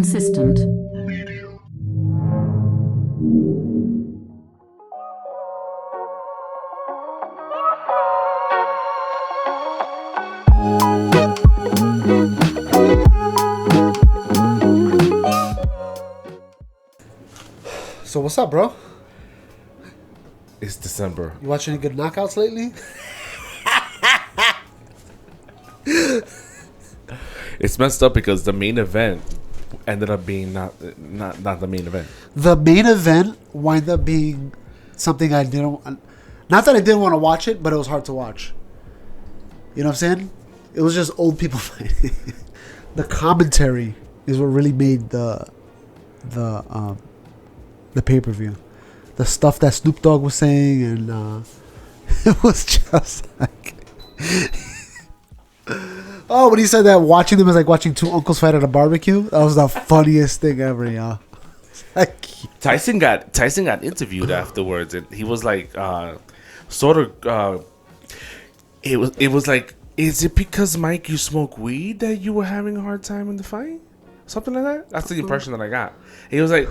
inconsistent. So what's up, bro? It's December. You watch any good knockouts lately? It's messed up because the main event ended up being not the main event. The main event wound up being something I didn't. Not that I didn't want to watch it, but it was hard to watch. You know what I'm saying? It was just old people fighting. The commentary is what really made the pay-per-view. The stuff that Snoop Dogg was saying, and it was just like, oh, when he said that watching them is like watching two uncles fight at a barbecue. That was the funniest thing ever, y'all. Like, Tyson got interviewed afterwards, and he was like, it was like, is it because Mike you smoke weed that you were having a hard time in the fight? Something like that. That's the impression that I got. He was like,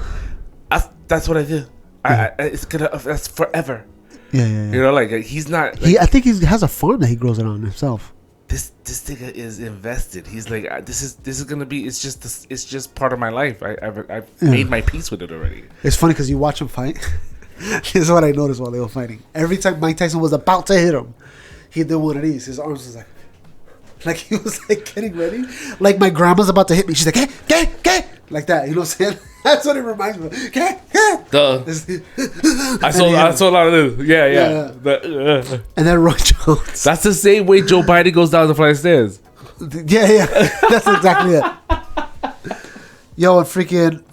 that's what I do. It's gonna. That's forever. Yeah. You know, like he's not. Like, I think he has a farm that he grows it on himself. This nigga is invested. He's like, this is gonna be. It's just part of my life. I've made my peace with it already. It's funny because you watch him fight. This is what I noticed while they were fighting. Every time Mike Tyson was about to hit him, he did one of these. His arms was like he was like getting ready. Like my grandma's about to hit me. She's like, hey, like that. You know what I'm saying? That's what it reminds me of. I saw a lot of this. Yeah. And then Roy Jones. That's the same way Joe Biden goes down the flight of stairs. Yeah. That's exactly it. Yo, and freaking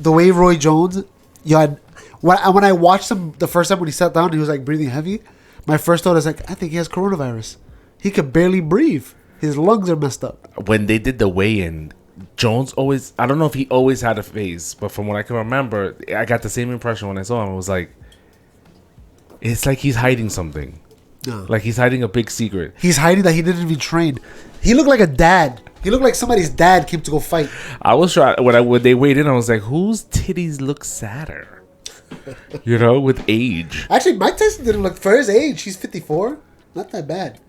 the way Roy Jones, when I watched him the first time when he sat down, he was like breathing heavy. My first thought is like, I think he has coronavirus. He could barely breathe. His lungs are messed up. When they did the weigh-in, Jones always, I don't know if he always had a face, but from what I can remember, I got the same impression when I saw him. It was like, it's like he's hiding something. No. Like he's hiding a big secret. He's hiding that he didn't even train. He looked like a dad. He looked like somebody's dad came to go fight. I was trying, when they weighed in, I was like, whose titties look sadder? You know, with age. Actually, Mike Tyson didn't look, for his age, he's 54. Not that bad.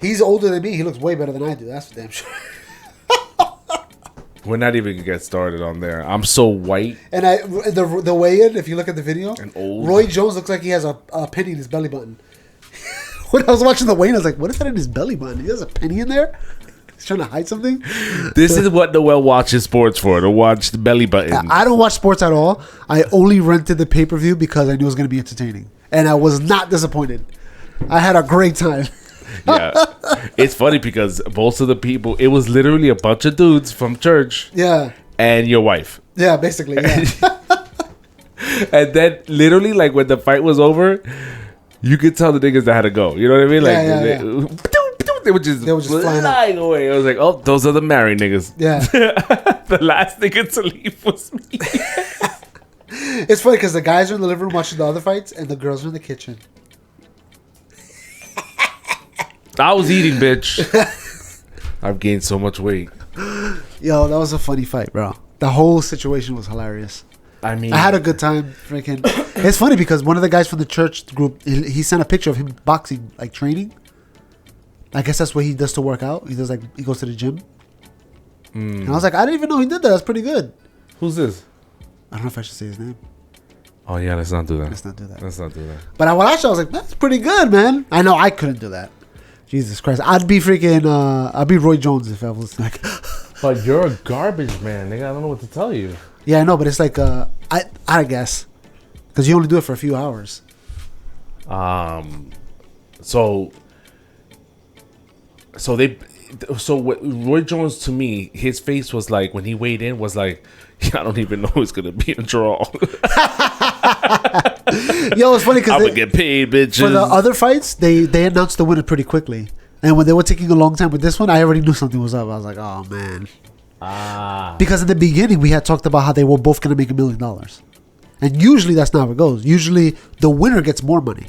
He's older than me. He looks way better than I do. That's for damn sure. We're not even gonna get started on there. I'm so white. And the weigh-in, if you look at the video, and old. Roy Jones looks like he has a penny in his belly button. When I was watching the weigh-in, I was like, what is that in his belly button? He has a penny in there? He's trying to hide something? This is what Noel watches sports for, to watch the belly button. I don't watch sports at all. I only rented the pay-per-view because I knew it was going to be entertaining. And I was not disappointed. I had a great time. Yeah. It's funny because most of the people, it was literally a bunch of dudes from church. Yeah. And your wife. Yeah, basically. Yeah. And then literally, like, when the fight was over, you could tell the niggas that had to go. You know what I mean? Like, they were just flying away. I was like, oh, those are the married niggas. Yeah. The last nigga to leave was me. It's funny because the guys are in the living room watching the other fights and the girls are in the kitchen. I was eating, bitch. I've gained so much weight. Yo, that was a funny fight, bro. The whole situation was hilarious. I mean, I had a good time. Freaking, it's funny because one of the guys from the church group, he sent a picture of him boxing, like training. I guess that's what he does to work out. He goes to the gym. And I was like, I didn't even know he did that. That's pretty good. Who's this? I don't know if I should say his name. Oh yeah, let's not do that. Let's not do that. But when I watched it, I was like, that's pretty good, man. I know I couldn't do that. Jesus Christ. I'd be Roy Jones if I was like. But you're a garbage man, nigga. I don't know what to tell you. Yeah, I know, but it's like, I guess. Because you only do it for a few hours. So what Roy Jones, to me, his face was like, when he weighed in, was like, I don't even know it's going to be a draw. Yo, it's funny because I'm going to get paid, bitches. For the other fights, they announced the winner pretty quickly. And when they were taking a long time with this one, I already knew something was up. I was like, oh, man. Because in the beginning, we had talked about how they were both going to make $1 million. And usually that's not how it goes. Usually the winner gets more money.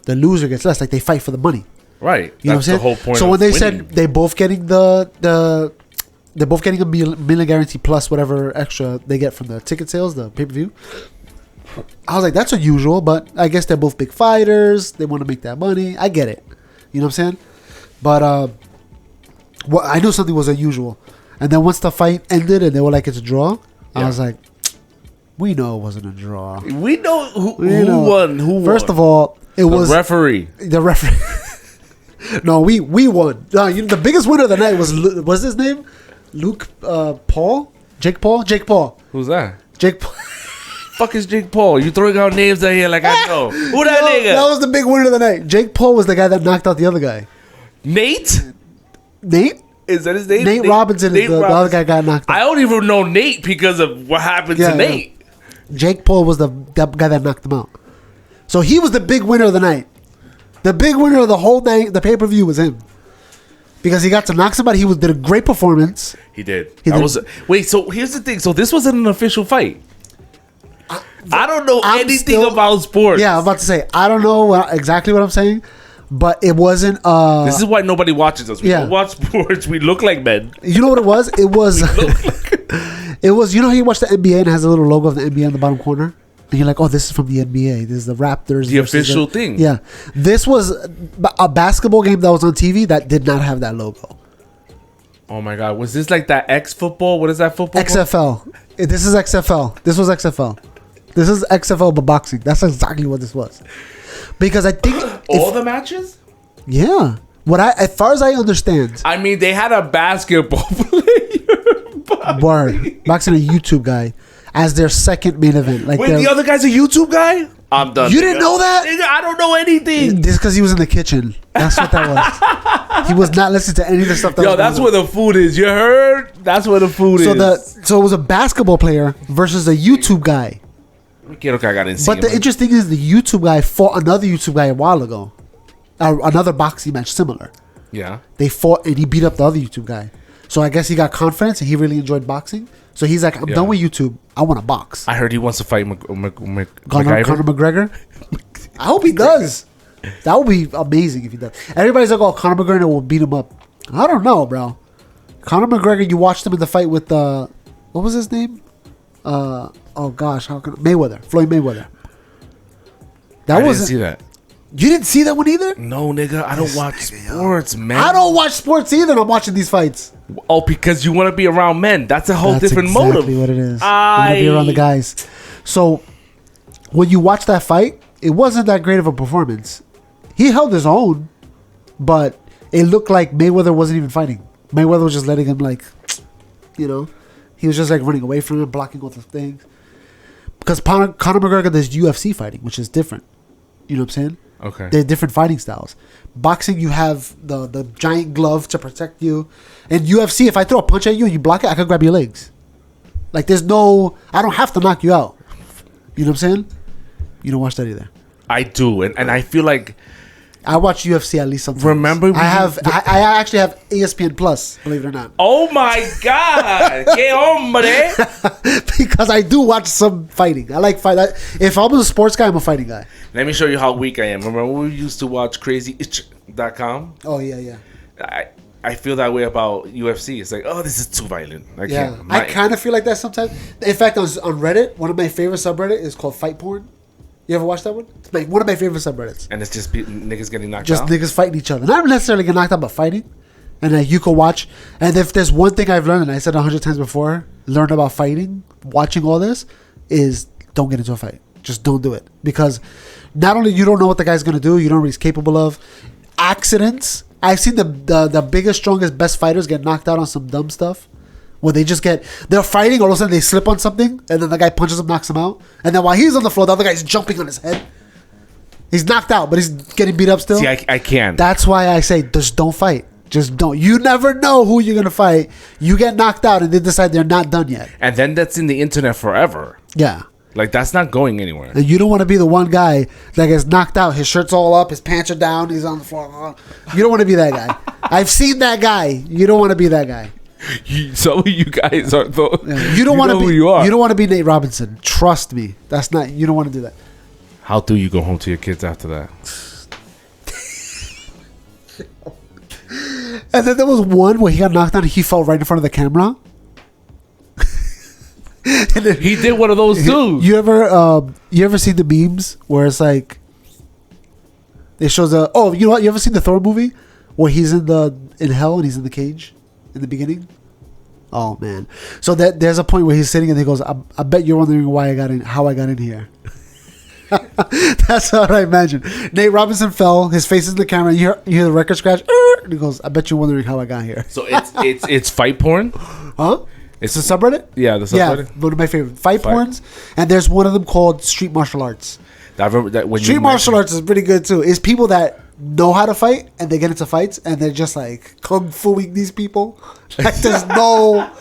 The loser gets less. Like, they fight for the money. Right. You know what I'm saying? The whole point. So when they said they both getting the they're both getting a million guarantee plus whatever extra they get from the ticket sales, the pay-per-view. I was like, that's unusual, but I guess they're both big fighters. They want to make that money. I get it. You know what I'm saying? But I knew something was unusual. And then once the fight ended and they were like, it's a draw, I was like, we know it wasn't a draw. We know who won. Who First won? of all, it was the referee. The referee. No, we won. No, the biggest winner of the night was his name? Luke Paul? Jake Paul? Jake Paul. Who's that? Jake Paul. Fuck is Jake Paul? You throwing out names out here like I know. Who that nigga? That was the big winner of the night. Jake Paul was the guy that knocked out the other guy. Nate? Is that his name? Nate Robinson is the other guy got knocked out. I don't even know Nate because of what happened to Nate. Jake Paul was the guy that knocked him out. So he was the big winner of the night. The big winner of the whole night, the pay-per-view, was him. Because he got to knock somebody. He did a great performance. He did. Wait, so here's the thing. So this wasn't an official fight. I don't know anything about sports. Yeah, I'm about to say, I don't know exactly what I'm saying. But it wasn't... this is why nobody watches us. We don't watch sports. We look like men. You know what it was? It was... it was... You know how you watch the NBA and it has a little logo of the NBA in the bottom corner? And you're like, oh, this is from the NBA. This is the Raptors. The official thing. Yeah. This was a basketball game that was on TV that did not have that logo. Oh, my God. Was this like that X football? What is that football? XFL. This is XFL. This was XFL. This is XFL but boxing. That's exactly what this was. Because I think... All the matches? Yeah. As far as I understand... I mean, they had a basketball player. Word. Boxing a YouTube guy as their second main event. Like wait, the other guy's a YouTube guy? I'm done. You didn't know that? I don't know anything. This because he was in the kitchen. That's what that was. He was not listening to any of the stuff that that's where the food is. You heard? That's where the food is. So it was a basketball player versus a YouTube guy. But the interesting is the YouTube guy fought another YouTube guy a while ago. Another boxing match similar. Yeah. They fought and he beat up the other YouTube guy. So I guess he got confidence and he really enjoyed boxing. So he's like, I'm done with YouTube. I want to box. I heard he wants to fight Conor McGregor. I hope he does. That would be amazing if he does. Everybody's like, oh, Conor McGregor will beat him up. I don't know, bro. Conor McGregor, you watched him in the fight with what was his name? Oh gosh, Mayweather, Floyd Mayweather. I didn't see that. You didn't see that one either? No, nigga, I don't watch sports, man. I don't watch sports either. I'm watching these fights. Oh, because you want to be around men. That's a whole different motive. That's exactly what it is. You want to be around the guys. So when you watch that fight, it wasn't that great of a performance. He held his own, but it looked like Mayweather wasn't even fighting. Mayweather was just letting him he was just like running away from him, blocking all the things. Because Conor McGregor does UFC fighting, which is different. You know what I'm saying? Okay. They're different fighting styles. Boxing, you have the giant glove to protect you. And UFC, if I throw a punch at you and you block it, I can grab your legs. Like, I don't have to knock you out. You know what I'm saying? You don't watch that either. I do. And I feel like... I watch UFC at least sometimes. Remember? I actually have ESPN Plus, believe it or not. Oh my God. Que hombre. Because I do watch some fighting. I like fight. If I was a sports guy, I'm a fighting guy. Let me show you how weak I am. Remember when we used to watch crazyitch.com? Oh, yeah. I feel that way about UFC. It's like, oh, this is too violent. I kind of feel like that sometimes. In fact, on Reddit, one of my favorite subreddit is called Fight Porn. You ever watch that one? It's one of my favorite subreddits. And it's just niggas getting knocked out? Just niggas fighting each other. Not necessarily getting knocked out, but fighting. And you can watch. And if there's one thing I've learned, and I said 100 times before, learn about fighting, watching all this, is don't get into a fight. Just don't do it. Because not only you don't know what the guy's going to do, you don't know what he's capable of. Accidents. I've seen the biggest, strongest, best fighters get knocked out on some dumb stuff. Where they're fighting, all of a sudden they slip on something, and then the guy punches him, knocks him out. And then while he's on the floor, the other guy's jumping on his head. He's knocked out, but he's getting beat up still. See, I can't. That's why I say, just don't fight. Just don't. You never know who you're going to fight. You get knocked out, and they decide they're not done yet. And then that's in the internet forever. Yeah. Like, that's not going anywhere. And you don't want to be the one guy that gets knocked out. His shirt's all up, his pants are down, he's on the floor. You don't want to be that guy. I've seen that guy. You don't want to be that guy. Some of you guys are though. Yeah. You don't want to be. Who you are. You don't want to be Nate Robinson. Trust me. That's not. You don't want to do that. How do you go home to your kids after that? And then there was one where he got knocked down and he fell right in front of the camera. And then, He did one of those too. you ever seen the memes where it's like it shows you know what, you ever seen the Thor movie where he's in hell and he's in the cage in the beginning? Oh man. So there's a point where he's sitting and he goes, I bet you're wondering how I got in here. That's what I imagine. Nate Robinson fell, his face is in the camera, you hear the record scratch, and he goes, I bet you're wondering how I got here. So it's fight porn? Huh? It's a subreddit? Yeah, the subreddit. Yeah, one of my favorite. Fight porns. And there's one of them called street martial arts. I remember that when Street martial arts is pretty good too. It's people that know how to fight and they get into fights and they're just like kung fuing these people. Like there's no,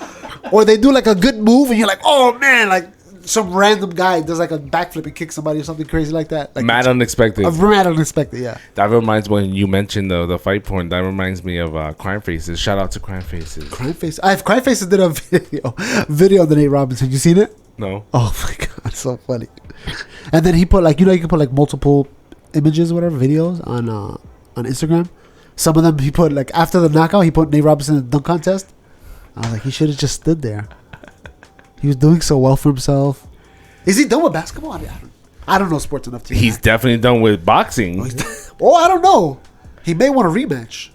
or they do like a good move and you're like, oh man, like some random guy does like a backflip and kicks somebody or something crazy like that. Like mad unexpected. Mad unexpected, yeah. That reminds when you mentioned the fight porn. That reminds me of Crime Faces. Shout out to Crime Faces. Crime Faces did a video of the Nate Robinson. You seen it? No. Oh my god, so funny. And then he put like, you know, you can put like multiple images, whatever, videos on Instagram. Some of them he put like after the knockout, he put Nate Robinson in the dunk contest. I was like, he should have just stood there. He was doing so well for himself. Is he done with basketball? I don't know sports enough to. He's definitely done with boxing. Oh, I don't know. He may want a rematch.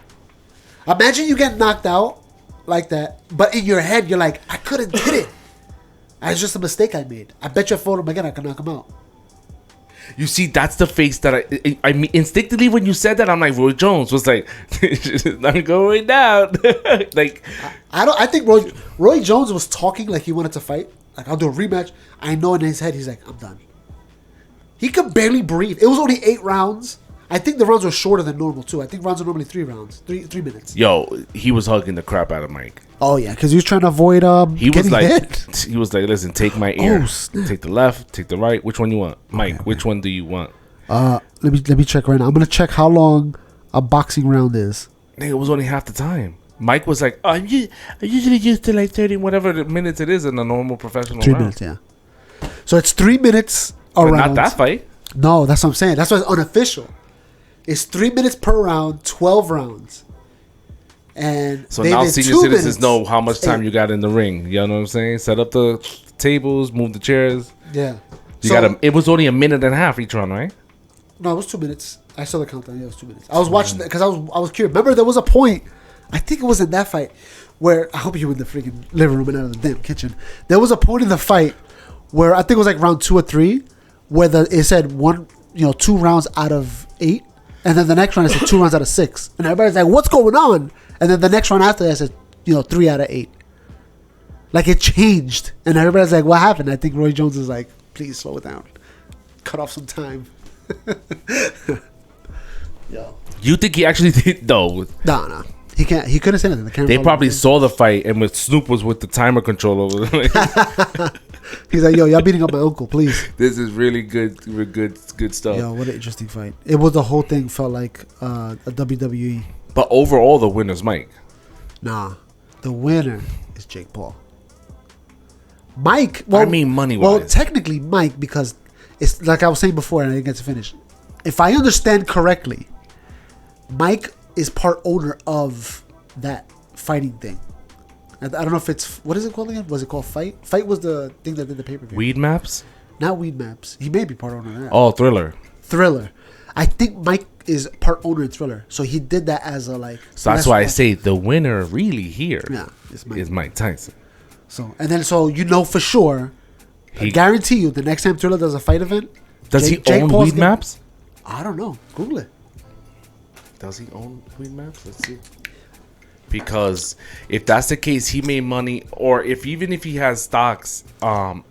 Imagine you get knocked out like that, but in your head you're like, I could have did it. It's just a mistake I made. I bet you if I fought him again, I could knock him out. You see, that's the face that I mean, instinctively when you said that, I'm like, Roy Jones was like, it's not going down. Like, I think Roy Jones was talking like he wanted to fight. Like, I'll do a rematch. I know in his head he's like, I'm done. He could barely breathe. It was only 8 rounds. I think the rounds were shorter than normal too. I think rounds are normally 3 rounds, 3 minutes. Yo, he was hugging the crap out of Mike. Oh yeah, because he was trying to avoid he was like hit. He was like, listen, take my ear, take the left, take the right. Which one you want, Mike? Okay. Which one do you want? Let me check right now. I'm gonna check how long a boxing round is. Nigga, it was only half the time. Mike was like, I'm usually used to like 30 whatever minutes it is in a normal professional 3 round. minutes, yeah. So it's 3 minutes a round. Not that fight. No, that's what I'm saying. That's why it's unofficial. It's 3 minutes per round, 12 rounds. And so now senior citizens know how much time you got in the ring. You know what I'm saying? Set up the tables, move the chairs. Yeah. It was only a minute and a half each round, right? No, it was 2 minutes. I saw the countdown. Yeah, it was 2 minutes. I was watching that because I was curious. Remember, there was a point, I think it was in that fight, where I hope you were in the freaking living room and not in the damn kitchen. There was a point in the fight where I think it was like round 2 or 3, where it said 2 rounds out of 8. And then the next round, it said 2 rounds out of 6. And everybody's like, what's going on? And then the next round after that, it said, 3 out of 8. Like, it changed. And everybody's like, what happened? I think Roy Jones is like, please slow it down. Cut off some time. Yo. You think he actually did? No. No. He can't. He couldn't say anything. The they probably saw the fight, and with Snoop was with the timer control over them. He's like, yo, y'all beating up my uncle, please. This is really good stuff. Yo, what an interesting fight. It was, the whole thing felt like a WWE. But overall, the winner's Mike. Nah, the winner is Jake Paul. Mike, well, I mean money-wise. Well, technically Mike, because it's like I was saying before, and I didn't get to finish. If I understand correctly, Mike is part owner of that fighting thing. I don't know if it's, what is it called again? Was it called Fight? Fight was the thing that did the pay-per-view. Weed Maps? Not Weed Maps. He may be part owner of that. Oh, Thriller. I think Mike is part owner in Thriller. So he did that as a like. So that's why I say the winner really here is Mike Tyson. So for sure, I guarantee you the next time Thriller does a fight event. Does he own Weed Maps? I don't know. Google it. Does he own Weed Maps? Let's see. Because if that's the case, he made money, or even if he has stocks on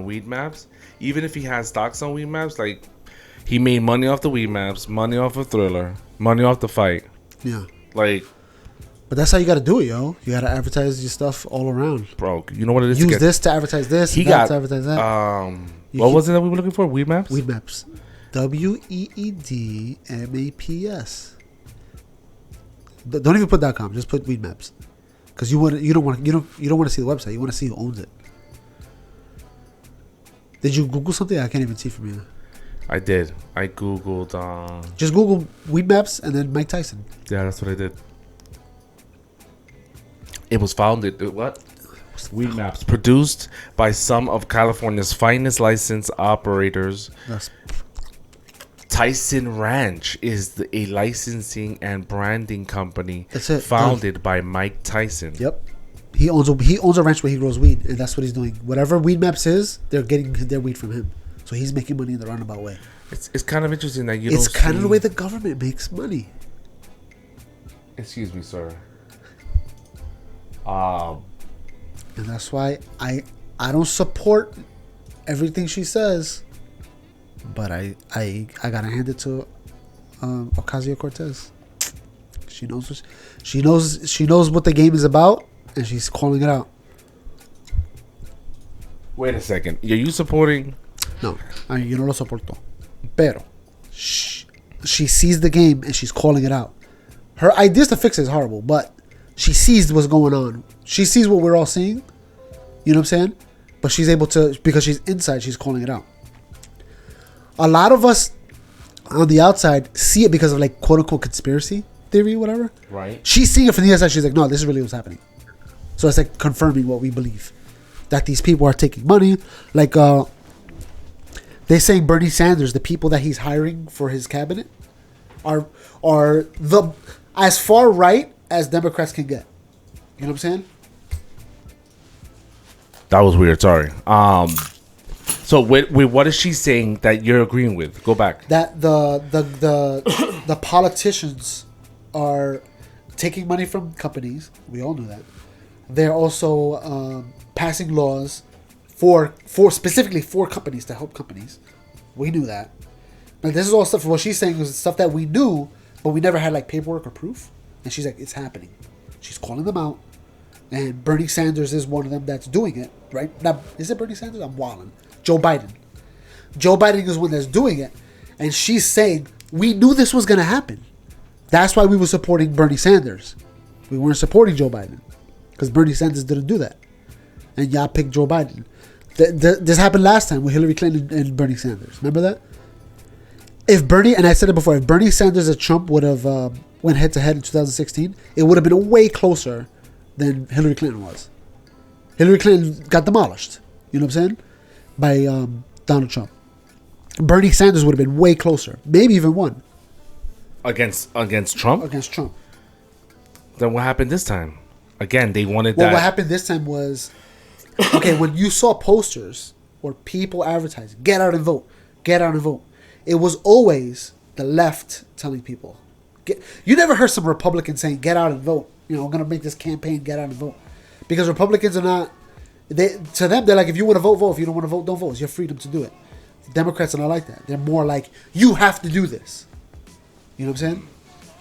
Weed Maps, even if he has stocks on Weed Maps, like he made money off the Weed Maps, money off of Thriller, money off the fight. Yeah. Like, but that's how you got to do it, yo. You got to advertise your stuff all around, bro. You know what it is? Use this to advertise this. He got to advertise that. What was it that we were looking for? Weed Maps. Weed Maps. WEEDMAPS. Don't even put .com. Just put Weed Maps, because you don't want to see the website. You want to see who owns it. Did you Google something? I can't even see from here. I did. I Googled. Just Google Weed Maps and then Mike Tyson. Yeah, that's what I did. It was founded. What? Weed Maps, produced by some of California's finest licensed operators. That's Tyson Ranch is a licensing and branding company founded by Mike Tyson. Yep. He owns a ranch where he grows weed, and that's what he's doing. Whatever Weed Maps is, they're getting their weed from him. So he's making money in the roundabout way. It's kind of interesting that you. It's kind of the way the government makes money. Excuse me, sir. And that's why I don't support everything she says, but I gotta hand it to Ocasio-Cortez. She knows what the game is about, and she's calling it out. Wait a second. Are you supporting? No, yo no lo soporto. Pero she sees the game and she's calling it out. Her ideas to fix it is horrible, but she sees what's going on. She sees what we're all seeing. You know what I'm saying? But she's able to, because she's inside, she's calling it out. A lot of us on the outside see it because of like quote unquote conspiracy theory, whatever. Right. She's seeing it from the inside. She's like, no, this is really what's happening. So it's like confirming what we believe, that these people are taking money. Like they're saying Bernie Sanders, the people that he's hiring for his cabinet, are the as far right as Democrats can get. You know what I'm saying? That was weird. Sorry. So with what is she saying that you're agreeing with? Go back. That the politicians are taking money from companies. We all know that. They're also passing laws for specifically for companies to help companies. We knew that. But this is all stuff. What she's saying is stuff that we knew, but we never had like paperwork or proof. And she's like, it's happening. She's calling them out. And Bernie Sanders is one of them that's doing it, right? Now, is it Bernie Sanders? I'm wilding. Joe Biden. Joe Biden is one that's doing it. And she's saying, we knew this was going to happen. That's why we were supporting Bernie Sanders. We weren't supporting Joe Biden. Because Bernie Sanders didn't do that. And y'all picked Joe Biden. This happened last time with Hillary Clinton and Bernie Sanders. Remember that? If Bernie, and I said it before, if Bernie Sanders and Trump would have went head to head in 2016, it would have been way closer than Hillary Clinton was. Hillary Clinton got demolished. You know what I'm saying? By Donald Trump. Bernie Sanders would have been way closer. Maybe even won. Against Trump? Against Trump. Then what happened this time? Again, they wanted that. Well, what happened this time was, okay, when you saw posters or people advertising, get out and vote, get out and vote, it was always the left telling people. You never heard some Republican saying, get out and vote. You know, we're going to make this campaign, get out and vote. Because Republicans are not, to them, they're like, if you want to vote, vote. If you don't want to vote, don't vote. It's your freedom to do it. Democrats are not like that. They're more like, you have to do this. You know what I'm saying?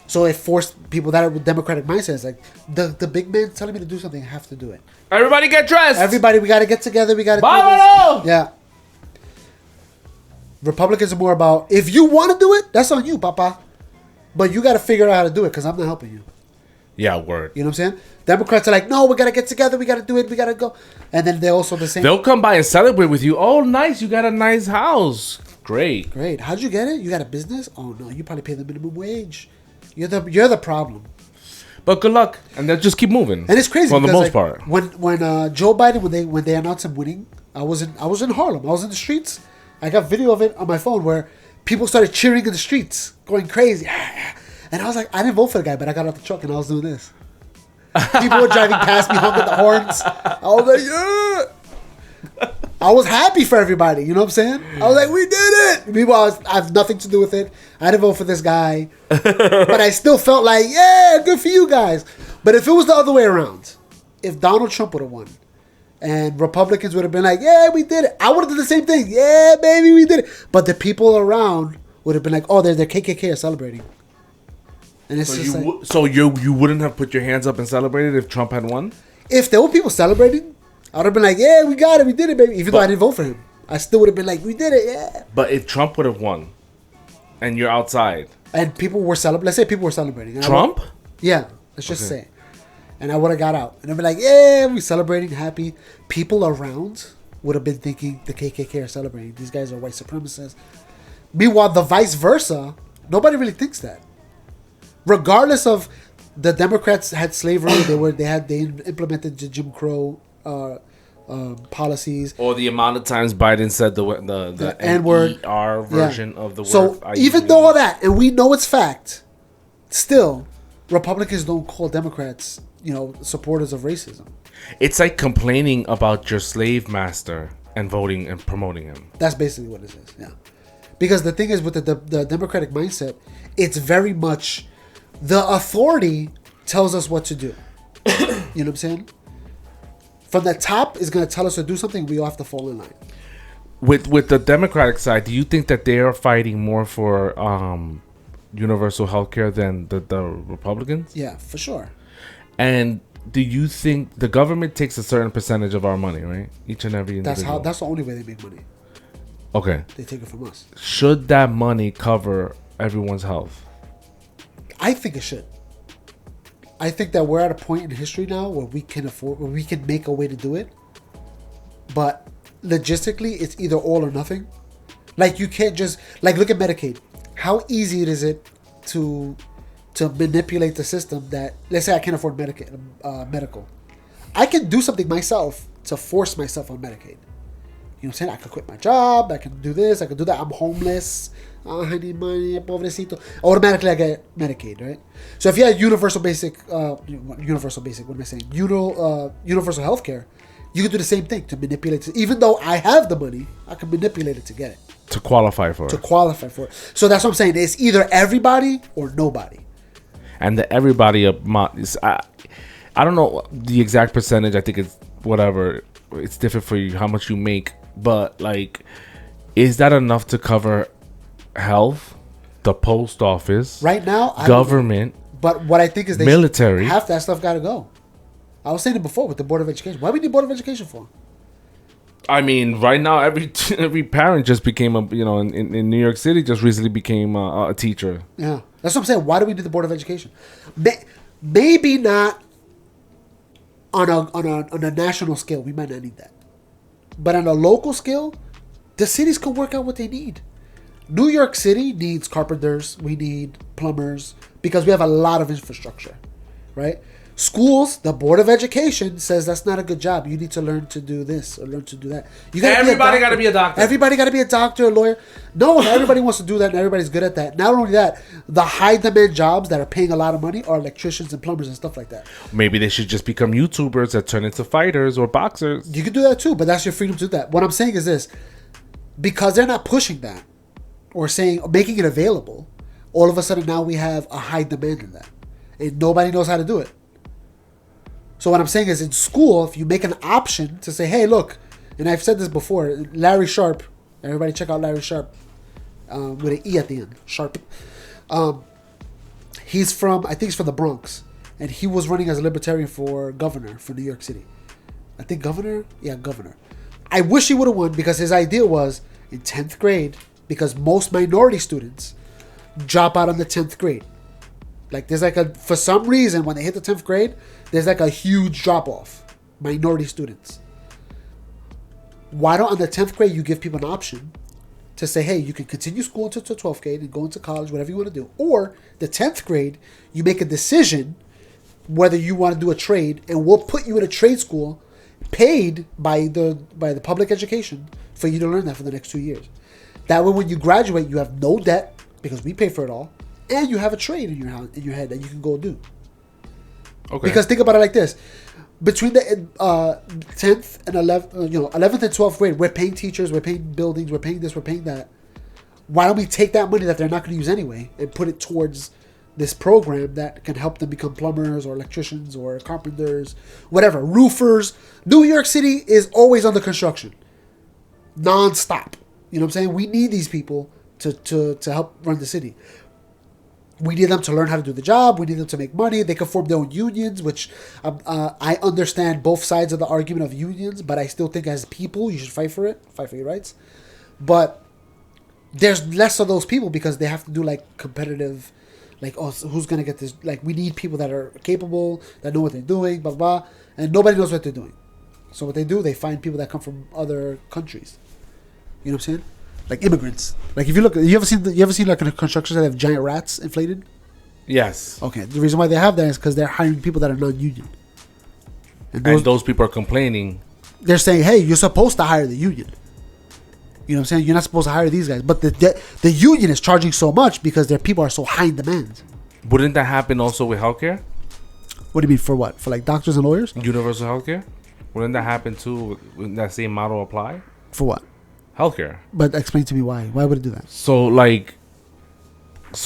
So it forced people that are with Democratic mindsets, like, the big man telling me to do something, I have to do it. Everybody get dressed. Everybody, we got to get together. We got to do this. Yeah. Republicans are more about, if you want to do it, that's on you, papa. But you got to figure out how to do it because I'm not helping you. Yeah, word. You know what I'm saying? Democrats are like, no, we got to get together. We got to do it. We got to go. And then they're also the same. They'll come by and celebrate with you. Oh, nice. You got a nice house. Great. Great. How'd you get it? You got a business? Oh, no. You probably pay the minimum wage. You're the problem. But good luck. And they'll just keep moving. And it's crazy. For the most part. When Joe Biden, when they announced him winning, I was in Harlem. I was in the streets. I got video of it on my phone where people started cheering in the streets, going crazy. And I was like, I didn't vote for the guy, but I got out the truck and I was doing this. People were driving past me, honking the horns. I was like, yeah. I was happy for everybody. You know what I'm saying? I was like, we did it. Meanwhile, I have nothing to do with it. I didn't vote for this guy. But I still felt like, yeah, good for you guys. But if it was the other way around, if Donald Trump would have won, and Republicans would have been like, yeah, we did it. I would have done the same thing. Yeah, baby, we did it. But the people around would have been like, oh, they're KKK are celebrating. And it's so you wouldn't have put your hands up and celebrated if Trump had won? If there were people celebrating, I would have been like, yeah, we got it. We did it, baby. Even though I didn't vote for him. I still would have been like, we did it, yeah. But if Trump would have won and you're outside. And people were celebrating. Let's say people were celebrating. Trump? Yeah, let's just say. And I would have got out. And I'd be like, yeah, we're celebrating, happy. People around would have been thinking the KKK are celebrating. These guys are white supremacists. Meanwhile, the vice versa, nobody really thinks that. Regardless of the Democrats had slavery. They implemented the Jim Crow policies. Or the amount of times Biden said the N-word version of the word. So even though all that, and we know it's fact, still, Republicans don't call Democrats, supporters of racism. It's like complaining about your slave master and voting and promoting him. That's basically what it is. Yeah, because the thing is with the Democratic mindset, it's very much the authority tells us what to do. You know what I'm saying? From the top is going to tell us to do something. We all have to fall in line. With the Democratic side, do you think that they are fighting more for universal health care than the Republicans? Yeah, for sure. And do you think the government takes a certain percentage of our money, right? Each and every individual. That's the only way they make money. Okay. They take it from us. Should that money cover everyone's health? I think it should. I think that we're at a point in history now where we can make a way to do it. But logistically, it's either all or nothing. Like, you can't just, look at Medicaid. How easy is it to manipulate the system that, let's say I can't afford medical. I can do something myself to force myself on Medicaid. You know what I'm saying? I could quit my job. I can do this. I can do that. I'm homeless. I need money. Pobrecito. Automatically, I get Medicaid, right? So if you had universal basic, what am I saying? Universal health care, you can do the same thing to manipulate it. Even though I have the money, I can manipulate it to get it. To qualify for it. So that's what I'm saying. It's either everybody or nobody. And the everybody is, I don't know the exact percentage. I think it's whatever. It's different for you, how much you make. But, is that enough to cover health, the post office, right now, government? But what I think is military. Half that stuff got to go. I was saying it before with the Board of Education. Why do we need Board of Education for? I mean, right now, every parent just became in New York City just recently became a teacher. Yeah, that's what I'm saying. Why do we need the Board of Education? Maybe not on a national scale. We might not need that, but on a local scale, the cities can work out what they need. New York City needs carpenters. We need plumbers because we have a lot of infrastructure, right? Schools, the Board of Education says that's not a good job. You need to learn to do this or learn to do that. Everybody got to be a doctor. Everybody got to be a doctor, a lawyer. No, everybody wants to do that and everybody's good at that. Not only that, the high demand jobs that are paying a lot of money are electricians and plumbers and stuff like that. Maybe they should just become YouTubers that turn into fighters or boxers. You can do that too, but that's your freedom to do that. What I'm saying is this. Because they're not pushing that or making it available, all of a sudden now we have a high demand in that. And nobody knows how to do it. So what I'm saying is in school, if you make an option to say, hey, look, and I've said this before, Larry Sharp, everybody check out Larry Sharp, with an E at the end, Sharp. He's from the Bronx, and he was running as a libertarian for governor for New York City. I think governor. I wish he would have won because his idea was in 10th grade, because most minority students drop out on the 10th grade. For some reason, when they hit the 10th grade, there's a huge drop off. Minority students. Why don't on the 10th grade you give people an option to say, hey, you can continue school until 12th grade and go into college, whatever you want to do. Or the 10th grade, you make a decision whether you want to do a trade, and we'll put you in a trade school paid by the public education for you to learn that for the next 2 years. That way when you graduate, you have no debt because we pay for it all. And you have a trade in your head that you can go do. Okay. Because think about it like this: between the 10th and 11th and 12th grade, we're paying teachers, we're paying buildings, we're paying this, we're paying that. Why don't we take that money that they're not going to use anyway and put it towards this program that can help them become plumbers or electricians or carpenters, whatever, roofers? New York City is always under construction, non-stop. You know what I'm saying? We need these people to help run the city. We need them to learn how to do the job. We need them to make money. They can form their own unions, which I understand both sides of the argument of unions, but I still think as people, you should fight for it, fight for your rights. But there's less of those people because they have to do competitive, who's going to get this? We need people that are capable, that know what they're doing, blah, blah, blah, and nobody knows what they're doing. So what they do, they find people that come from other countries. You know what I'm saying? Like immigrants. If you look, you ever seen a construction site that have giant rats inflated? Yes. Okay, the reason why they have that is because they're hiring people that are non-union. And those people are complaining. They're saying, hey, you're supposed to hire the union. You know what I'm saying? You're not supposed to hire these guys. But the union is charging so much because their people are so high in demand. Wouldn't that happen also with healthcare? What do you mean, for what? For like doctors and lawyers? Universal healthcare? Wouldn't that happen too? Wouldn't that same model apply? For what? Healthcare. But explain to me why. Why would it do that? So like,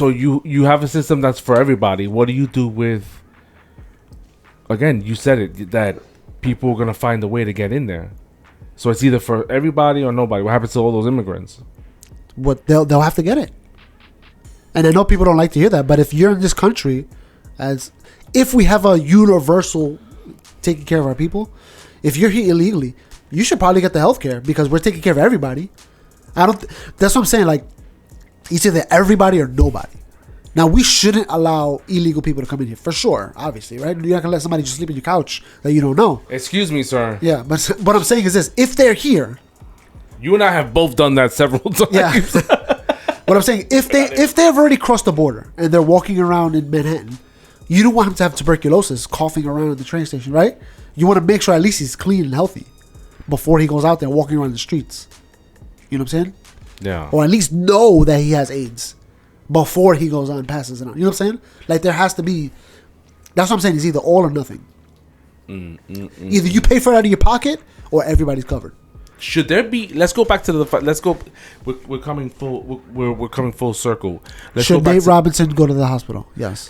you have a system that's for everybody. What do you do with? Again, you said it that people are gonna find a way to get in there. So it's either for everybody or nobody. What happens to all those immigrants? What they'll have to get it. And I know people don't like to hear that, but if you're in this country, if we have a universal taking care of our people, if you're here illegally, you should probably get the health care because we're taking care of everybody. That's what I'm saying. Like, it's either everybody or nobody. Now, we shouldn't allow illegal people to come in here, for sure, obviously, right? You're not going to let somebody just sleep on your couch that you don't know. Excuse me, sir. Yeah, but what I'm saying is this. If they're here... You and I have both done that several times. Yeah. What I'm saying, if they've already crossed the border and they're walking around in Manhattan, you don't want him to have tuberculosis coughing around at the train station, right? You want to make sure at least he's clean and healthy before he goes out there walking around the streets. You know what I'm saying? Yeah. Or at least know that he has AIDS before he goes on and passes it on. You know what I'm saying? Like, there has to be... That's what I'm saying. It's either all or nothing. Either you pay for it out of your pocket or everybody's covered. Should there be... Let's go back to the... Let's go... We're coming full... We're coming full circle. Should Nate Robinson go to the hospital? Yes.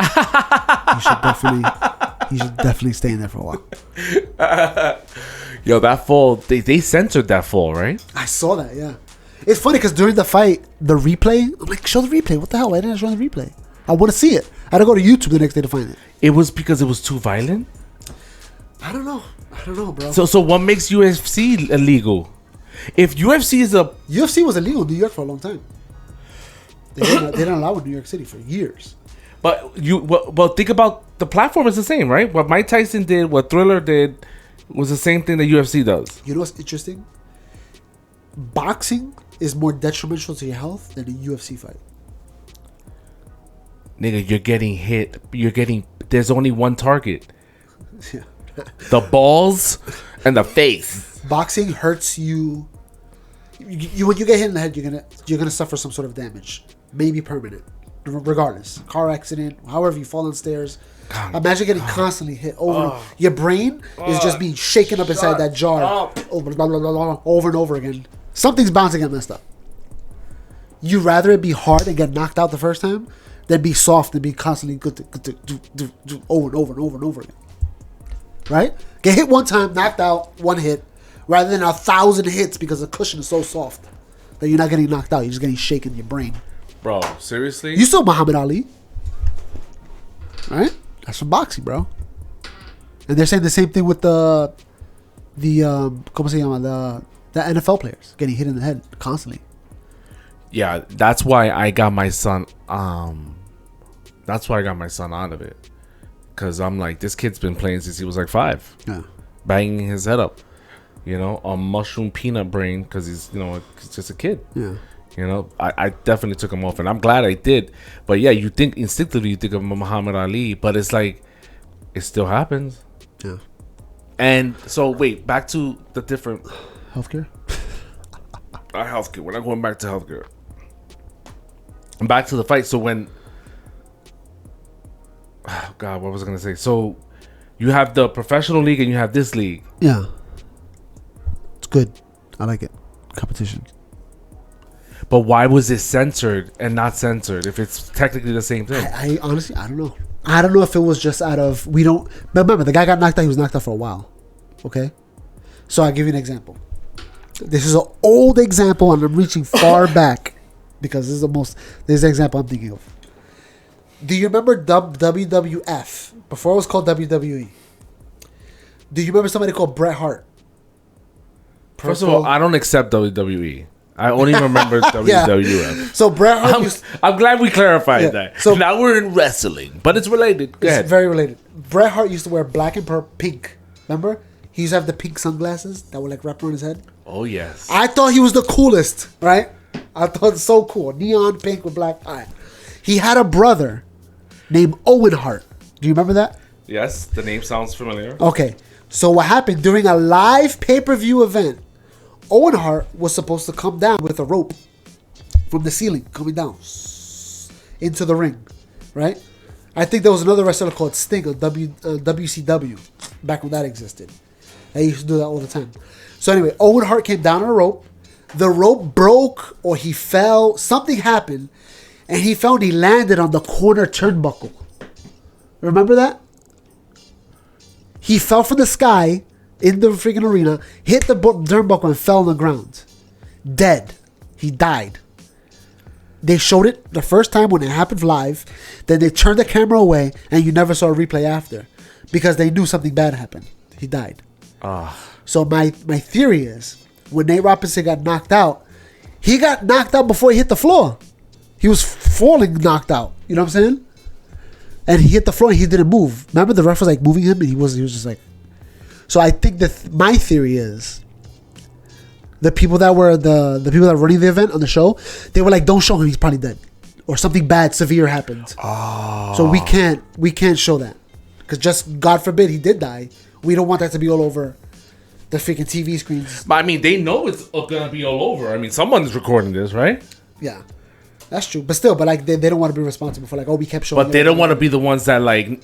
He should definitely stay in there for a while. Yo, that fall... They censored that fall, right? I saw that, yeah. It's funny because during the fight, the replay... I'm like, show the replay. What the hell? Why didn't I show the replay? I want to see it. I had to go to YouTube the next day to find it. It was because it was too violent? I don't know, bro. So what makes UFC illegal? If UFC is a... UFC was illegal in New York for a long time. They didn't allow it in New York City for years. But think about... The platform is the same, right? What Mike Tyson did, what Thriller did, was the same thing that UFC does. You know what's interesting? Boxing is more detrimental to your health than a UFC fight. Nigga, you're getting hit. There's only one target. Yeah. The balls and the face. Boxing hurts you. You when you get hit in the head, you're gonna suffer some sort of damage, maybe permanent, regardless. Car accident, however you fall on stairs. God, imagine getting constantly hit over. Your brain is just being shaken up inside that jar over and over again. Something's bound to get messed up. You'd rather it be hard and get knocked out the first time than be soft and be constantly good to do over and over and over and over again. Right? Get hit one time, knocked out, one hit, rather than 1,000 hits because the cushion is so soft that you're not getting knocked out. You're just getting shaken in your brain. Bro, seriously? You saw Muhammad Ali. Right? That's from boxing, bro. And they're saying the same thing with the NFL players getting hit in the head constantly. Yeah, that's why I got my son. That's why I got my son out of it, because I'm like, this kid's been playing since he was like 5. Yeah, banging his head up, a mushroom peanut brain, because he's just a kid. Yeah, I definitely took him off, and I'm glad I did. But yeah, you think instinctively you think of Muhammad Ali, but it's like it still happens. Yeah. And so wait, back to the different healthcare. Healthcare. We're not going back to healthcare. And back to the fight. So when, oh God, what was I gonna say? So you have the professional league and you have this league. Yeah, it's good. I like it. Competition. But why was it censored and not censored if it's technically the same thing? I honestly, I don't know. I don't know if it was just out of But remember, the guy got knocked out. He was knocked out for a while. Okay, so I'll give you an example. This is an old example, and I'm reaching far back because this is the example I'm thinking of. Do you remember WWF before it was called WWE? Do you remember somebody called Bret Hart? First of all, I don't accept WWE. I only remember WWF. So Bret Hart. I'm glad we clarified that. So now we're in wrestling, but it's related. Go ahead. It's very related. Bret Hart used to wear black and pink. Remember? He used to have the pink sunglasses that were like wrapped around his head. Oh yes. I thought he was the coolest, right? I thought it was so cool. Neon pink with black eye. He had a brother named Owen Hart. Do you remember that? Yes, the name sounds familiar. Okay. So what happened during a live pay-per-view event, Owen Hart was supposed to come down with a rope from the ceiling, coming down into the ring, right? I think there was another wrestler called Sting on WCW back when that existed. They used to do that all the time. So anyway, Owen Hart came down on a rope. The rope broke or he fell. Something happened. And he found he landed on the corner turnbuckle. Remember that? He fell from the sky in the freaking arena, hit the turnbuckle and fell on the ground. Dead. He died. They showed it the first time when it happened live. Then they turned the camera away and you never saw a replay after. Because they knew something bad happened. He died. So my theory is, when Nate Robinson got knocked out, he got knocked out before he hit the floor. He was falling knocked out. You know what I'm saying? And he hit the floor and he didn't move. Remember the ref was like moving him and he was just like... So I think that my theory is the people that were the people that were running the event on the show, they were like, don't show him, he's probably dead. Or something bad, severe happened. Oh. So we can't show that. Because just God forbid he did die. We don't want that to be all over the freaking TV screens. But I mean, they know it's gonna be all over. I mean, someone's recording this, right? Yeah. That's true. But still, like they don't want to be responsible for like, oh, we kept showing. But they don't want to be the ones that like,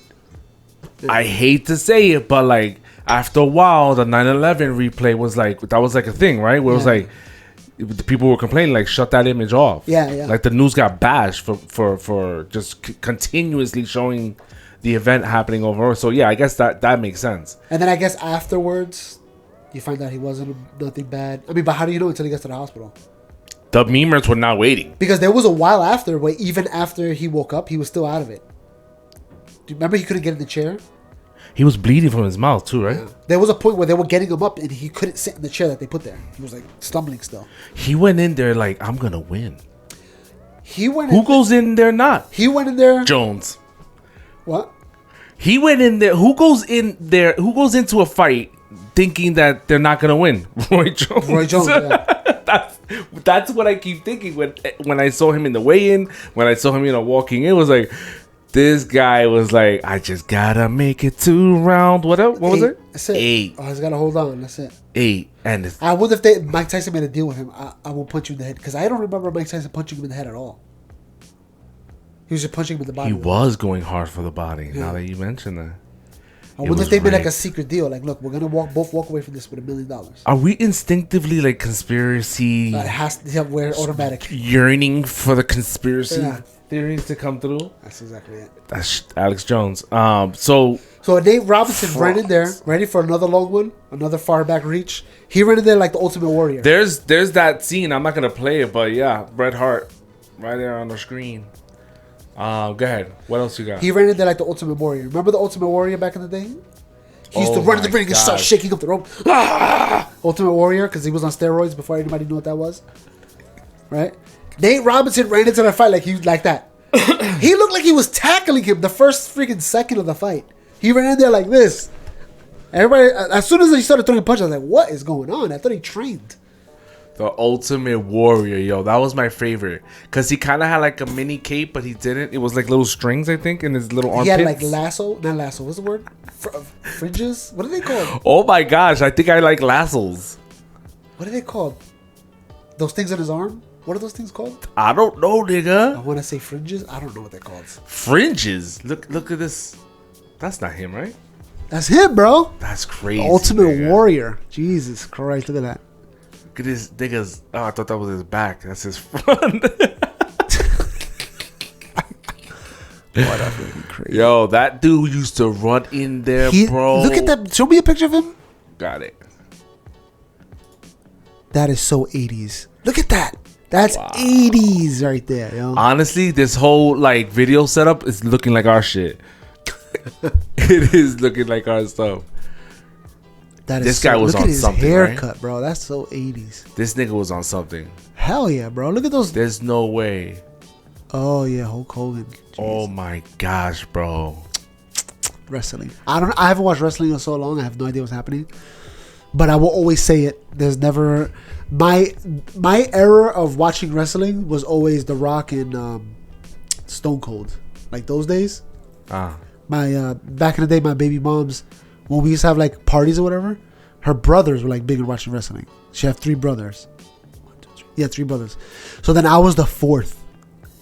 I hate to say it, but like after a while, the 9/11 replay was like, that was like a thing, right? Where it was like, the people were complaining like, shut that image off. Yeah. Like the news got bashed for just continuously showing the event happening over. So yeah, I guess that makes sense. And then I guess afterwards, you find out he wasn't nothing bad. I mean, but how do you know until he gets to the hospital? The memers were not waiting. Because there was a while after where even after he woke up, he was still out of it. Do you remember he couldn't get in the chair? He was bleeding from his mouth too, right? Yeah. There was a point where they were getting him up and he couldn't sit in the chair that they put there. He was like stumbling still. He went in there like, I'm gonna win. Who goes in there not? He went in there. Jones. What? He went in there. Who goes in there? Who goes into a fight thinking that they're not gonna win? Roy Jones. Roy Jones. Yeah. That's what I keep thinking when I saw him in the weigh-in. When I saw him, walking in, it was like, this guy was like, I just gotta make it 2 rounds. What was it? That's it. 8. Oh, he's gotta hold on. That's it. 8. And I wonder if Mike Tyson made a deal with him. I will punch you in the head because I don't remember Mike Tyson punching him in the head at all. He was just punching him in the body. He was going hard for the body. Yeah. Now that you mention that. I wonder if they made like a secret deal. Like, look, we're gonna both walk away from this with $1 million. Are we instinctively like conspiracy? It has to have where automatic yearning for the conspiracy theories to come through. That's exactly it. That's Alex Jones. So Nate Robinson ran in there, ready for another long one, another far back reach. He ran in there like the Ultimate Warrior. There's that scene. I'm not gonna play it, but yeah, Bret Hart, right there on the screen. Go ahead. What else you got? He ran in there like the Ultimate Warrior. Remember the Ultimate Warrior back in the day? He used to run in the ring and start shaking up the rope. Ultimate Warrior, because he was on steroids before anybody knew what that was. Right? Nate Robinson ran into the fight like that. He looked like he was tackling him the first freaking second of the fight. He ran in there like this. Everybody, as soon as he started throwing punches, I was like, what is going on? I thought he trained. The Ultimate Warrior, yo, that was my favorite. Because he kind of had like a mini cape, but he didn't. It was like little strings, I think, in his little armpits. He had like not lasso, what's the word? Fringes? What are they called? Oh my gosh, I think I like lassos. What are they called? Those things on his arm? What are those things called? I don't know, nigga. I want to say fringes. I don't know what they're called. Fringes? Look at this. That's not him, right? That's him, bro. That's crazy. The Ultimate Warrior. Jesus Christ, look at that. Look at this nigga's. Oh, I thought that was his back. That's his front. Crazy. Yo, that dude used to run in there, bro. Look at that. Show me a picture of him. Got it. That is so 80s. Look at that. That's 80s right there, yo. Honestly, this whole like video setup is looking like our shit. It is looking like our stuff. This guy was on something, haircut, right? Bro. That's so 80s. This nigga was on something. Hell yeah, bro. Look at those. There's no way. Oh yeah, Hulk Hogan. Jeez. Oh my gosh, bro. Wrestling. I haven't watched wrestling in so long. I have no idea what's happening. But I will always say it. There's never my era of watching wrestling was always The Rock and Stone Cold. Like those days. My back in the day, my baby mom's, when we used to have like parties or whatever, her brothers were like big in watching wrestling. She had 3 brothers. 1, 2, 3. Yeah, 3 brothers. So then I was the 4th.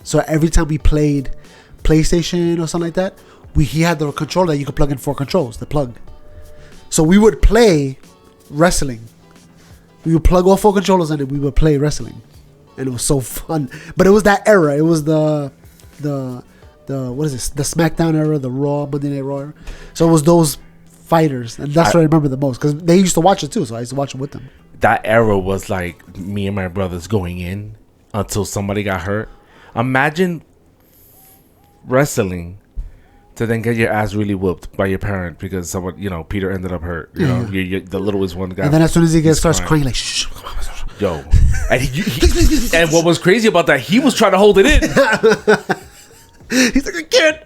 So every time we played PlayStation or something like that, he had the controller that you could plug in 4 controls, the plug. So we would play wrestling. We would plug all 4 controllers in and we would play wrestling. And it was so fun. But it was that era. It was the what is this? The SmackDown era, the Raw, Monday Night Raw era. So it was those fighters. And that's what I remember the most. Because they used to watch it too. So I used to watch it with them. That era was like me and my brothers going in until somebody got hurt. Imagine wrestling to then get your ass really whooped by your parent because someone, Peter ended up hurt. You know, the littlest one got. And then as soon as he starts crying, like, shh. Yo. And, and what was crazy about that, he was trying to hold it in. He's like, I can't.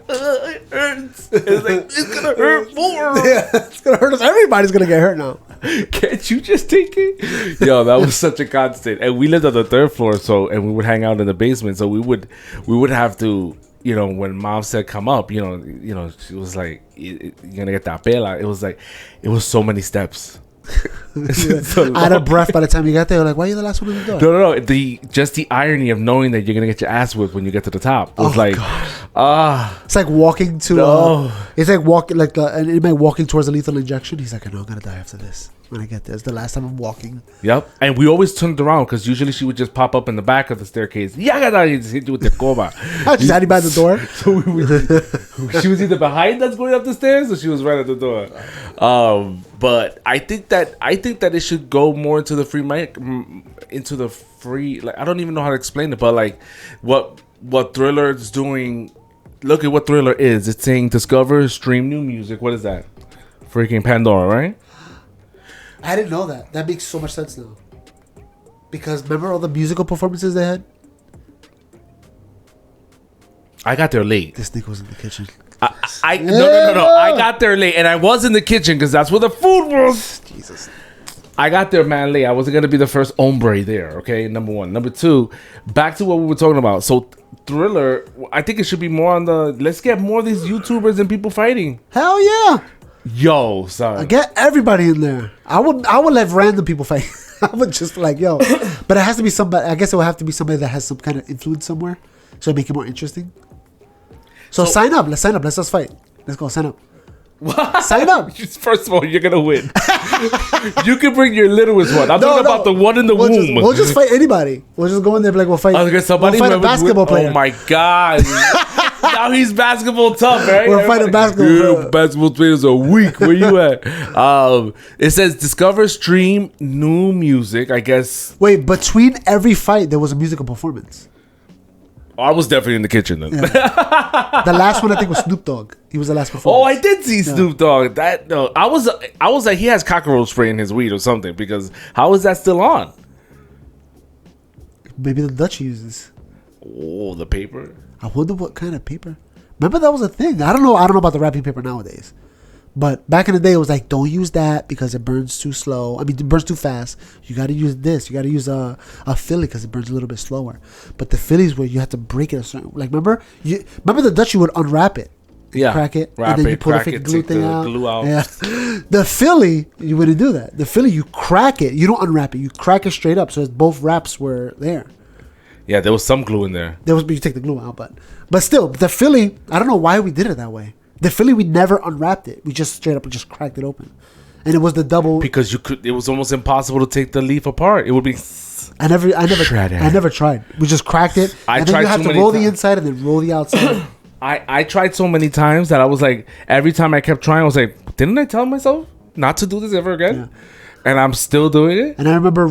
It hurts. It's like, it's going to hurt more. Yeah, it's going to hurt us. Everybody's going to get hurt now. Can't you just take it? Yo, that was such a constant. And we lived on the 3rd floor, and we would hang out in the basement. So we would have to, when mom said come up, she was like, you're going to get that pela. It was so many steps. Out of breath by the time you got there. Like, why are you the last one in the door? No. The irony of knowing that you're gonna get your ass whipped when you get to the top. It was it's like walking to. It's like walking like an inmate walking towards a lethal injection. He's like, I know I'm gonna die after this. When I get there, it's the last time I'm walking. Yep. And we always turned around because usually she would just pop up in the back of the staircase. Just hit you with the coma. She's hiding by the door. So she was either behind us going up the stairs or she was right at the door. But I think that it should go more into the free. Like, I don't even know how to explain it, but like what Thriller is doing. Look at what Thriller is. It's saying discover, stream new music. What is that? Freaking Pandora, right? I didn't know that. That makes so much sense now. Because remember all the musical performances they had? I got there late. This nigga was in the kitchen. No. I got there late, and I was in the kitchen because that's where the food was. Jesus. I got there man late. I wasn't gonna be the first hombre there. Okay, number 1. Number 2, back to what we were talking about. So Thriller, I think it should be more on the. Let's get more of these YouTubers and people fighting. Hell yeah. Yo, son. I get everybody in there. I would let random people fight. I would just be like, yo. But it has to be somebody. I guess it would have to be somebody that has some kind of influence somewhere. So it make it more interesting. So sign up. Let's sign up. Let's just fight. Let's go. Sign up. What? Sign up. First of all, you're going to win. You can bring your littlest one. I'm talking about the one in the womb. We'll just fight anybody. We'll just go in there and be like, we'll fight. We'll fight a basketball player. Oh, my God. Now he's basketball tough, right? We'll fight a basketball player. Basketball players are weak. Where you at? It says discover, stream new music, I guess. Wait, between every fight, there was a musical performance. I was definitely in the kitchen then. Yeah. The last one I think was Snoop Dogg. He was the last performance. Oh, I did see Snoop Dogg. I was like, he has cockroach spray in his weed or something because how is that still on? Maybe the Dutch uses. Oh, the paper. I wonder what kind of paper. Remember that was a thing. I don't know about the wrapping paper nowadays. But back in the day, it was like, don't use that because it burns too slow. I mean, it burns too fast. You got to use this. You got to use a Philly because it burns a little bit slower. But the Phillies where you have to break it a certain, like remember the Dutch, you would unwrap it, crack it, and then you pull the fake glue thing out. Yeah. The Philly, you wouldn't do that. The Philly, you crack it. You don't unwrap it. You crack it straight up, so both wraps were there. Yeah, there was some glue in there. You take the glue out, but still, the Philly, I don't know why we did it that way. The Philly, we never unwrapped it. We just straight up just cracked it open, and it was the double. Because it was almost impossible to take the leaf apart. It would be. I never tried. We just cracked it, and then you have to roll the inside and then roll the outside. I tried so many times that I was like, every time I kept trying, I was like, didn't I tell myself not to do this ever again? Yeah. And I'm still doing it. And I remember,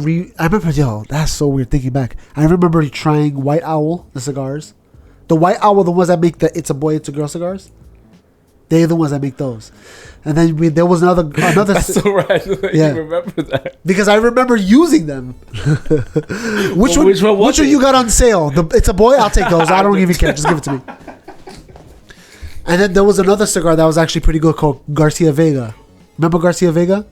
yo, that's so weird thinking back. I remember trying White Owl, the cigars. The White Owl, the ones that make the It's a Boy, It's a Girl cigars. They're the ones that make those. And then there was another. That's so right. Yeah. You remember that? Because I remember using them. Which one you got on sale? It's a Boy? I'll take those. I don't even care. Just give it to me. And then there was another cigar that was actually pretty good called Garcia Vega. Remember Garcia Vega?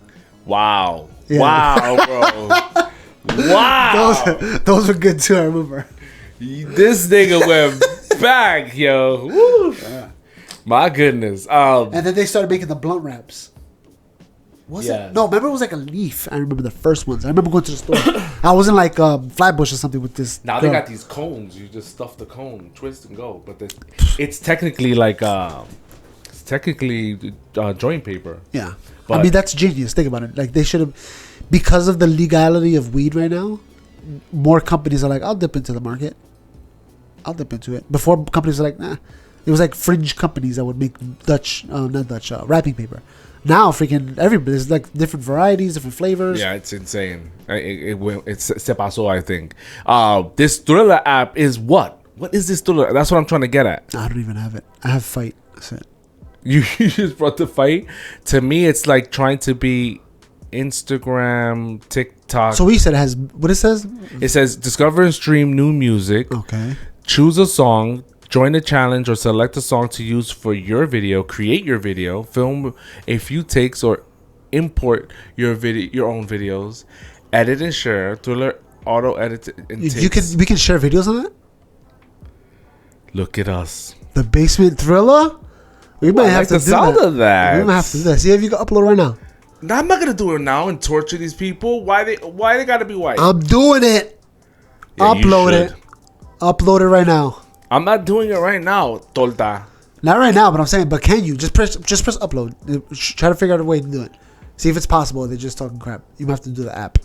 Wow. Yeah. Wow, bro. Wow. Those were good too, I remember. This nigga went back, yo. Woo. My goodness. And then they started making the blunt wraps. Was it? No, remember it was like a leaf. I remember the first ones. I remember going to the store. I was in like Flatbush or something with this. Now they got these cones. You just stuff the cone, twist and go. But it's technically like joint paper. Yeah, but I mean that's genius. Think about it. Like they should have, because of the legality of weed right now, more companies are like, I'll dip into the market. I'll dip into it. Before companies were like, nah. It was like fringe companies that would make wrapping paper. Now, freaking everybody, there's like different varieties, different flavors. Yeah, it's insane. It's se pasó, I think. This Thriller app is what? What is this Thriller? That's what I'm trying to get at. I don't even have it. I have Fight. That's it. You just brought the Fight? To me, it's like trying to be Instagram, TikTok. So we said it has, what it says? It says discover and stream new music. Okay. Choose a song. Join a challenge or select a song to use for your video. Create your video. Film a few takes or import your own videos. Edit and share. Thriller auto edit and takes. We can share videos on it. Look at us. The Basement Thriller. We might have to do sound of that. We might have to do that. See if you can upload right now. No, I'm not gonna do it now and torture these people. Why they gotta be white? I'm doing it. Yeah, Upload it. Upload it right now. I'm not doing it right now, Tolta. Not right now, but I'm saying, but can you just press upload? Try to figure out a way to do it. See if it's possible. They're just talking crap. You have to do the app.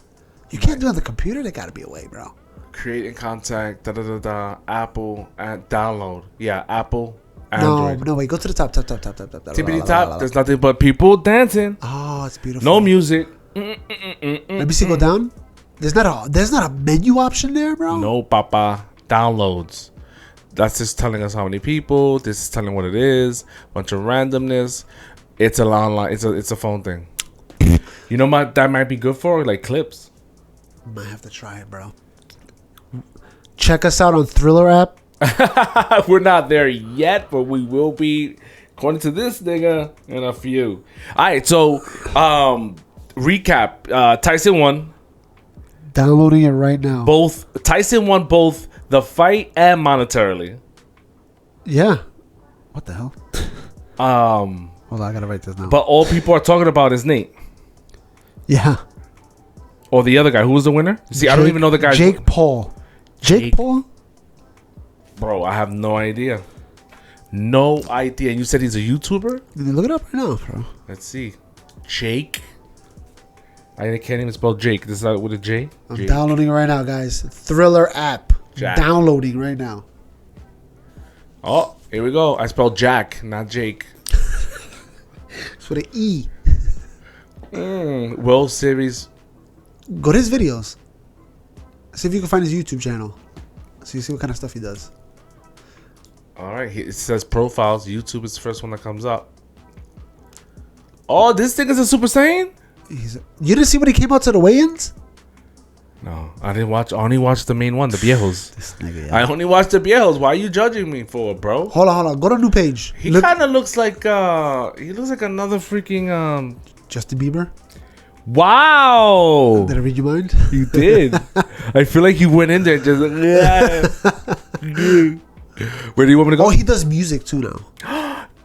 You can't do it on the computer. There gotta be a way, bro. Create and contact. Apple and download. Yeah, Apple. Android. No, wait. Go to the top. Tippity top. There's nothing but people dancing. Oh, it's beautiful. No music. Let me see. Go down. There's not a menu option there, bro. No, papa. Downloads. That's just telling us how many people. This is telling what it is. Bunch of randomness. It's a online. It's a phone thing. You know what that might be good for? Like clips. Might have to try it, bro. Check us out on Thriller app. We're not there yet, but we will be, according to this nigga, in a few. All right, so recap. Tyson won. Downloading it right now. Tyson won both the fight and monetarily. Yeah. What the hell? Hold on, I gotta write this down. But all people are talking about is Nate. Yeah. Or the other guy. Who was the winner? See, I don't even know the guy. Jake Paul. Jake Paul? Bro, I have no idea. No idea. And you said he's a YouTuber? Look it up right now, bro. Let's see. Jake. I can't even spell Jake. This is with a J. I'm Jake. downloading it right now, guys. Thriller app. Jack. Downloading right now. Oh, here we go. I spelled Jack, not Jake. It's with an E. World Series. Go to his videos. See if you can find his YouTube channel. So you see what kind of stuff he does. All right. It says profiles. YouTube is the first one that comes up. Oh, this thing is a Super Saiyan? You didn't see when he came out to the weigh-ins? No, I didn't watch. I only watched the main one, the viejos. This nigga, yeah. I only watched the viejos. Why are you judging me for it, bro? Hold on. Go to a new page. He kind of looks like another freaking Justin Bieber. Wow. Did I read your mind? You did. I feel like you went in there just. Where do you want me to go? Oh, he does music too now.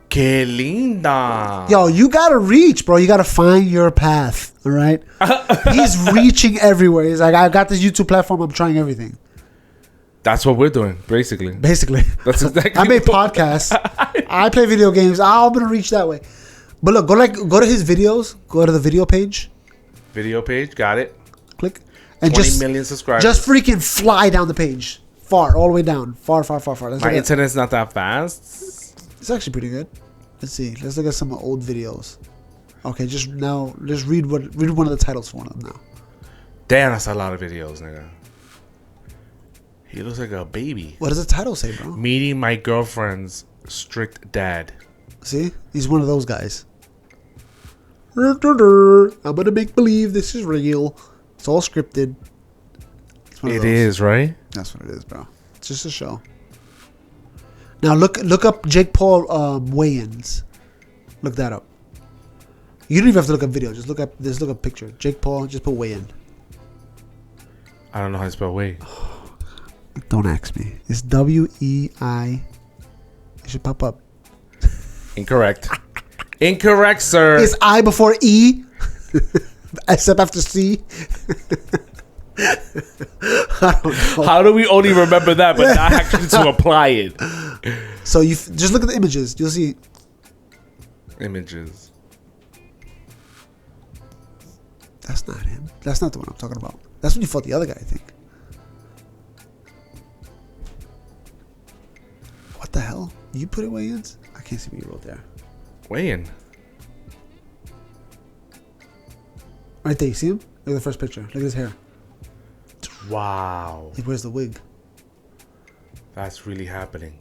Que linda. Yo, you gotta reach, bro. You gotta find your path. All right. He's reaching everywhere. He's like, I got this YouTube platform. I'm trying everything. That's what we're doing, basically. That's exactly. I make podcasts. I play video games. I'm gonna reach that way. But look, go to his videos. Go to the video page. Video page, got it. Click and 20 million subscribers. Just freaking fly down the page, far, all the way down, far. My internet's not that fast. It's actually pretty good. Let's see. Let's look at some old videos. Okay, just read one of the titles for one of them now. Damn, that's a lot of videos, nigga. He looks like a baby. What does the title say, bro? Meeting my girlfriend's strict dad. See, he's one of those guys. I'm gonna make believe this is real. It's all scripted. It is, right? That's what it is, bro. It's just a show. Now look up Jake Paul weigh-ins. Look that up. You don't even have to look up video. Just look up picture. Jake Paul. Just put weigh-in. I don't know how to spell weigh. Don't ask me. It's W-E-I-N. should pop up. Incorrect. Incorrect, sir. Is I before E? Except after C? I don't know. How do we only remember that, but not actually to apply it? So you just look at the images. You'll see. Images. That's not him. That's not the one I'm talking about. That's when you fought the other guy, I think. What the hell? You put it weigh-ins? I can't see what you wrote there. Weigh-in. Right there, you see him? Look at the first picture. Look at his hair. Wow. He wears the wig. That's really happening.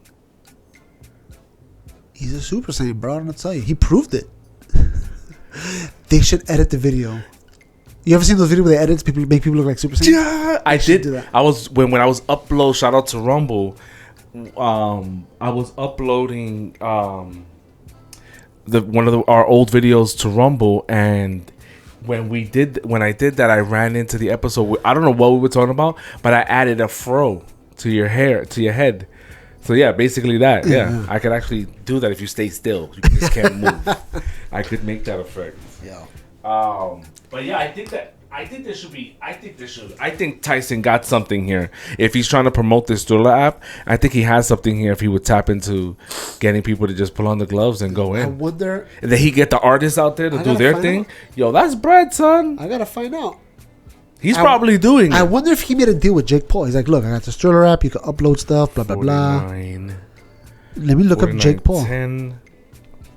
He's a Super Saiyan, bro. I'm gonna tell you. He proved it. They should edit the video. You ever seen those videos where they edit people, make people look like Super Saiyan? Yeah, I did. Do that. I was when I was upload. Shout out to Rumble. I was uploading our old videos to Rumble, and when I did that, I ran into the episode. I don't know what we were talking about, but I added a fro to your hair, to your head. So yeah, basically that. Yeah, I could actually do that if you stay still. You just can't move. I could make that effect. Yeah. But yeah, I think Tyson got something here. If he's trying to promote this Thriller app, I think he has something here. If he would tap into getting people to just pull on the gloves and go in. I wonder. And then he get the artists out there to do their thing. Yo, that's bread, son. I gotta find out. He's probably doing it. I wonder if he made a deal with Jake Paul. He's like, look, I got this Thriller app. You can upload stuff, blah, blah, blah. Let me look up Jake Paul. 10.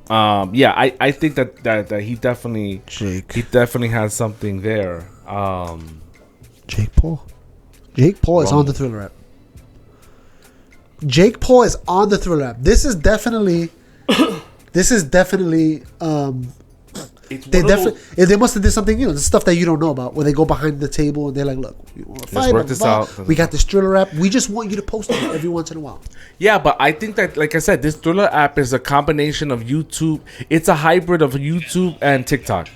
Yeah, I think that he definitely has something there. Jake Paul is on the Thriller app. Jake Paul is on the Thriller app. This is definitely they must have did something, the stuff that you don't know about, where they go behind the table and they're like, look, we want to fight, let's work this out. We got this Thriller app. We just want you to post it every once in a while. Yeah, but I think that, like I said, this Thriller app is a combination of YouTube. It's a hybrid of YouTube and TikTok.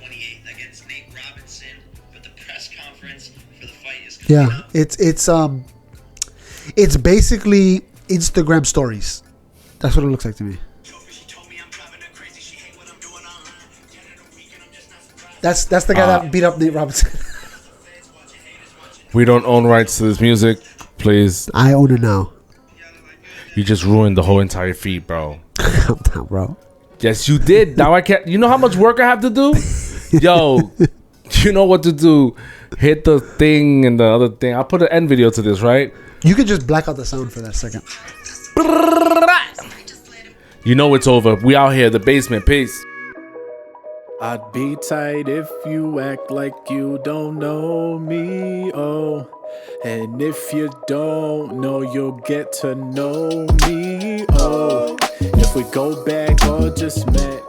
Yeah, it's basically Instagram stories. That's what it looks like to me. That's the guy that beat up Nate Robinson. We don't own rights to this music, please. I own it now. You just ruined the whole entire feed, bro. Calm down, bro. Yes, you did. Now I can't. You know how much work I have to do? Yo, you know what to do. Hit the thing and the other thing. I'll put an end video to this, right? You could just black out the sound for that second. You know it's over. We out here, the basement. Peace. I'd be tight if you act like you don't know me, oh. And if you don't know, you'll get to know me, oh. If we go back or just met